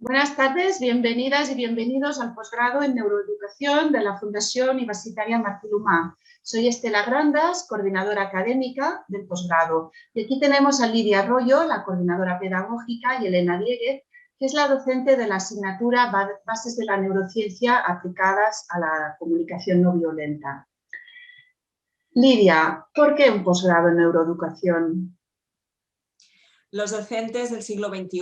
Buenas tardes, bienvenidas y bienvenidos al posgrado en Neuroeducación de la Fundación Universitaria Martí Lumá. Soy Estela Grandas, coordinadora académica del posgrado. Y aquí tenemos a Lidia Arroyo, la coordinadora pedagógica, y Elena Dieguez, que es la docente de la asignatura Bases de la Neurociencia aplicadas a la comunicación no violenta. Lidia, ¿por qué un posgrado en neuroeducación? Los docentes del siglo XXI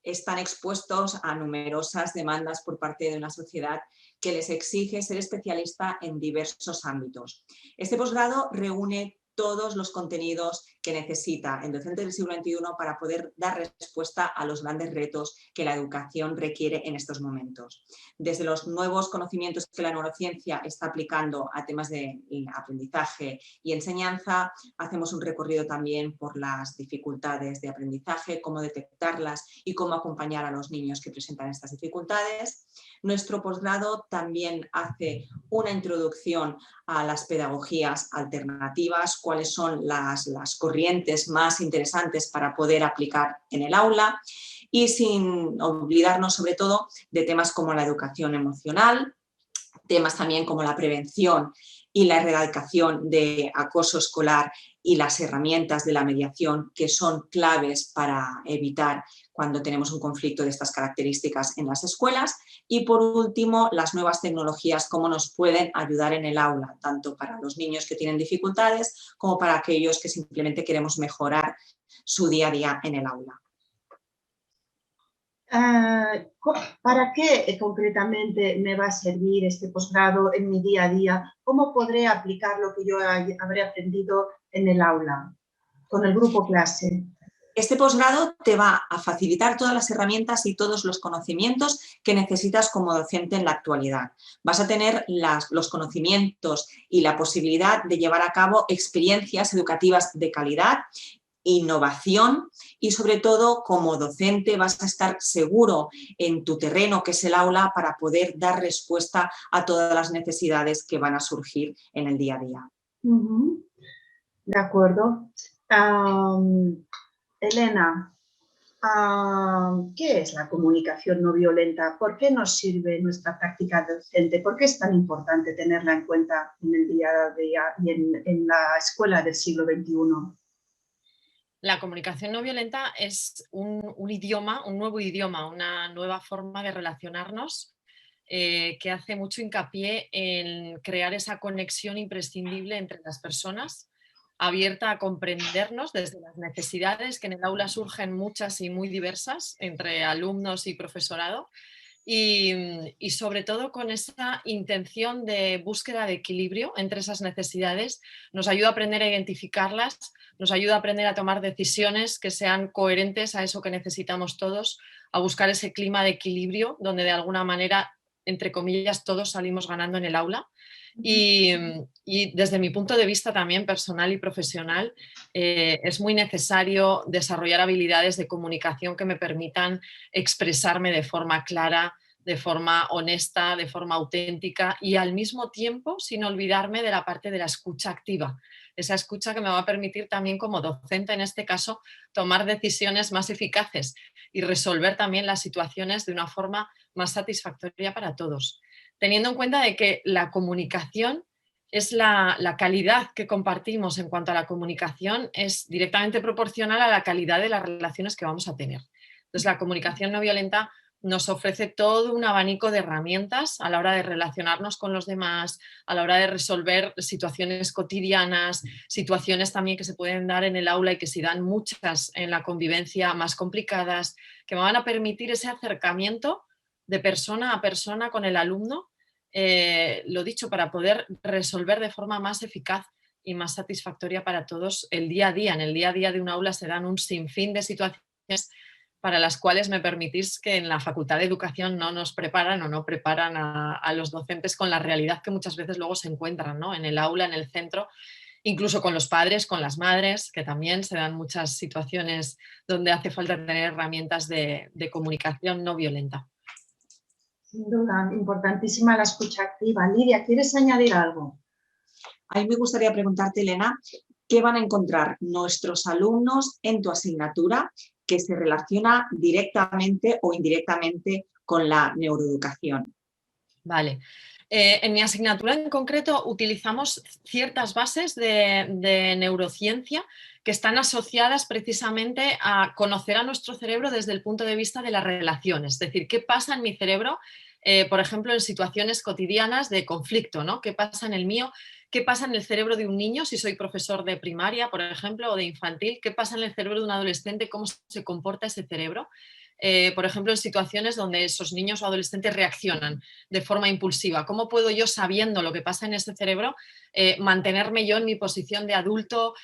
están expuestos a numerosas demandas por parte de una sociedad que les exige ser especialista en diversos ámbitos. Este posgrado reúne todos los contenidos que necesita el docente del siglo XXI para poder dar respuesta a los grandes retos que la educación requiere en estos momentos. Desde los nuevos conocimientos que la neurociencia está aplicando a temas de aprendizaje y enseñanza, hacemos un recorrido también por las dificultades de aprendizaje, cómo detectarlas y cómo acompañar a los niños que presentan estas dificultades. Nuestro posgrado también hace una introducción a las pedagogías alternativas, cuáles son las corrientes más interesantes para poder aplicar en el aula y sin olvidarnos sobre todo de temas como la educación emocional, temas también como la prevención y la erradicación de acoso escolar y las herramientas de la mediación que son claves para evitar cuando tenemos un conflicto de estas características en las escuelas. Y por último, las nuevas tecnologías, cómo nos pueden ayudar en el aula, tanto para los niños que tienen dificultades como para aquellos que simplemente queremos mejorar su día a día en el aula. ¿Para qué concretamente me va a servir este posgrado en mi día a día? ¿Cómo podré aplicar lo que yo habré aprendido en el aula, con el grupo clase? Este posgrado te va a facilitar todas las herramientas y todos los conocimientos que necesitas como docente en la actualidad. Vas a tener los conocimientos y la posibilidad de llevar a cabo experiencias educativas de calidad, innovación y sobre todo como docente vas a estar seguro en tu terreno que es el aula para poder dar respuesta a todas las necesidades que van a surgir en el día a día. De acuerdo. Elena, ¿qué es la comunicación no violenta? ¿Por qué nos sirve nuestra práctica docente? ¿Por qué es tan importante tenerla en cuenta en el día a día y en la escuela del siglo XXI? La comunicación no violenta es un idioma, un nuevo idioma, una nueva forma de relacionarnos que hace mucho hincapié en crear esa conexión imprescindible entre las personas, abierta a comprendernos desde las necesidades que en el aula surgen muchas y muy diversas entre alumnos y profesorado. Y sobre todo con esa intención de búsqueda de equilibrio entre esas necesidades, nos ayuda a aprender a identificarlas, nos ayuda a aprender a tomar decisiones que sean coherentes a eso que necesitamos todos, a buscar ese clima de equilibrio donde de alguna manera, entre comillas, todos salimos ganando en el aula. Y desde mi punto de vista también personal y profesional, es muy necesario desarrollar habilidades de comunicación que me permitan expresarme de forma clara, de forma honesta, de forma auténtica y al mismo tiempo sin olvidarme de la parte de la escucha activa. Esa escucha que me va a permitir también como docente, en este caso, tomar decisiones más eficaces y resolver también las situaciones de una forma más satisfactoria para todos. Teniendo en cuenta de que la comunicación es la calidad que compartimos en cuanto a la comunicación es directamente proporcional a la calidad de las relaciones que vamos a tener. Entonces, la comunicación no violenta nos ofrece todo un abanico de herramientas a la hora de relacionarnos con los demás, a la hora de resolver situaciones cotidianas, situaciones también que se pueden dar en el aula y que se dan muchas en la convivencia más complicadas, que me van a permitir ese acercamiento de persona a persona con el alumno, lo dicho, para poder resolver de forma más eficaz y más satisfactoria para todos el día a día. En el día a día de un aula se dan un sinfín de situaciones para las cuales me permitís que en la Facultad de Educación no nos preparan o no preparan a los docentes con la realidad que muchas veces luego se encuentran, ¿no? En el aula, en el centro, incluso con los padres, con las madres, que también se dan muchas situaciones donde hace falta tener herramientas de comunicación no violenta. Sin duda, importantísima la escucha activa. Lidia, ¿quieres añadir algo? A mí me gustaría preguntarte, Elena, ¿qué van a encontrar nuestros alumnos en tu asignatura que se relaciona directamente o indirectamente con la neuroeducación. Vale. En mi asignatura en concreto utilizamos ciertas bases de neurociencia que están asociadas precisamente a conocer a nuestro cerebro desde el punto de vista de las relaciones. Es decir, qué pasa en mi cerebro, por ejemplo, en situaciones cotidianas de conflicto, ¿no? ¿Qué pasa en el mío? ¿Qué pasa en el cerebro de un niño si soy profesor de primaria, por ejemplo, o de infantil? ¿Qué pasa en el cerebro de un adolescente? ¿Cómo se comporta ese cerebro? Por ejemplo, en situaciones donde esos niños o adolescentes reaccionan de forma impulsiva. ¿Cómo puedo yo, sabiendo lo que pasa en ese cerebro, mantenerme yo en mi posición de adulto,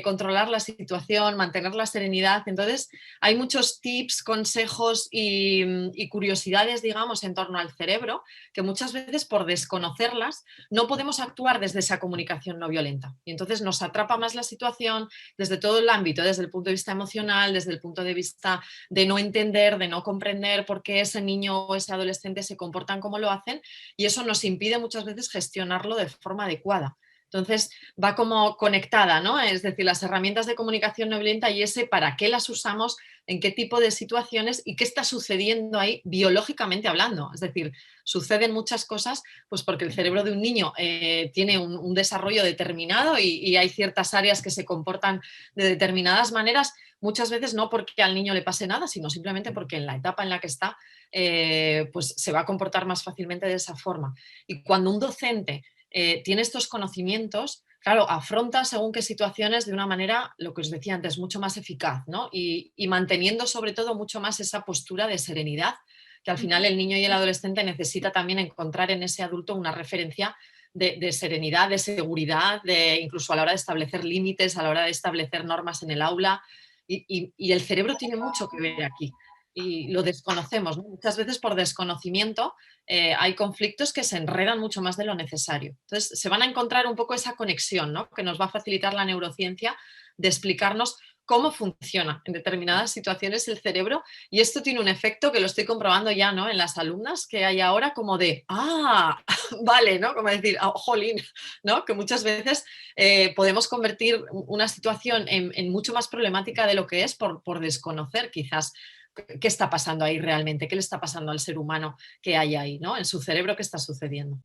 controlar la situación, mantener la serenidad? Entonces, hay muchos tips, consejos y curiosidades, digamos, en torno al cerebro, que muchas veces por desconocerlas no podemos actuar desde esa comunicación no violenta. Y entonces nos atrapa más la situación desde todo el ámbito, desde el punto de vista emocional, desde el punto de vista de no entender, de no comprender por qué ese niño o ese adolescente se comportan como lo hacen, y eso nos impide muchas veces gestionarlo de forma adecuada. Entonces va como conectada, ¿no? Es decir, las herramientas de comunicación no violenta y ese para qué las usamos, en qué tipo de situaciones y qué está sucediendo ahí biológicamente hablando. Es decir, suceden muchas cosas pues porque el cerebro de un niño tiene un desarrollo determinado y hay ciertas áreas que se comportan de determinadas maneras, muchas veces no porque al niño le pase nada, sino simplemente porque en la etapa en la que está pues se va a comportar más fácilmente de esa forma. Y cuando un docente tiene estos conocimientos, claro, afronta según qué situaciones de una manera, lo que os decía antes, mucho más eficaz, ¿no? Y manteniendo sobre todo mucho más esa postura de serenidad, que al final el niño y el adolescente necesita también encontrar en ese adulto una referencia de serenidad, de seguridad, incluso a la hora de establecer límites, a la hora de establecer normas en el aula. Y el cerebro tiene mucho que ver aquí. Y lo desconocemos, ¿no? Muchas veces por desconocimiento hay conflictos que se enredan mucho más de lo necesario. Entonces se van a encontrar un poco esa conexión, ¿no? Que nos va a facilitar la neurociencia de explicarnos cómo funciona en determinadas situaciones el cerebro, y esto tiene un efecto que lo estoy comprobando ya, ¿no? En las alumnas que hay ahora, como de, vale, ¿no? Como decir, jolín, ¿no? Que muchas veces podemos convertir una situación en mucho más problemática de lo que es por desconocer quizás qué está pasando ahí realmente, qué le está pasando al ser humano que hay ahí, ¿no? En su cerebro, qué está sucediendo.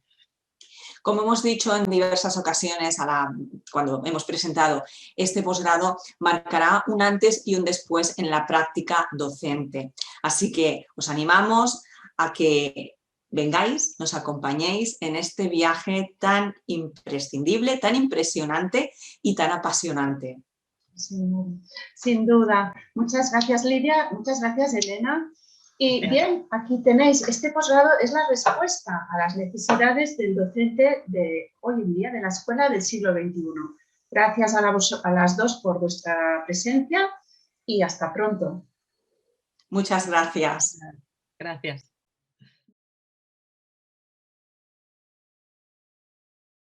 Como hemos dicho en diversas ocasiones cuando hemos presentado este posgrado, marcará un antes y un después en la práctica docente. Así que os animamos a que vengáis, nos acompañéis en este viaje tan imprescindible, tan impresionante y tan apasionante. Sin duda. Muchas gracias, Lidia. Muchas gracias, Elena. Y bien, aquí tenéis, este posgrado es la respuesta a las necesidades del docente de hoy en día, de la escuela del siglo XXI. Gracias a las dos por vuestra presencia y hasta pronto. Muchas gracias. Gracias.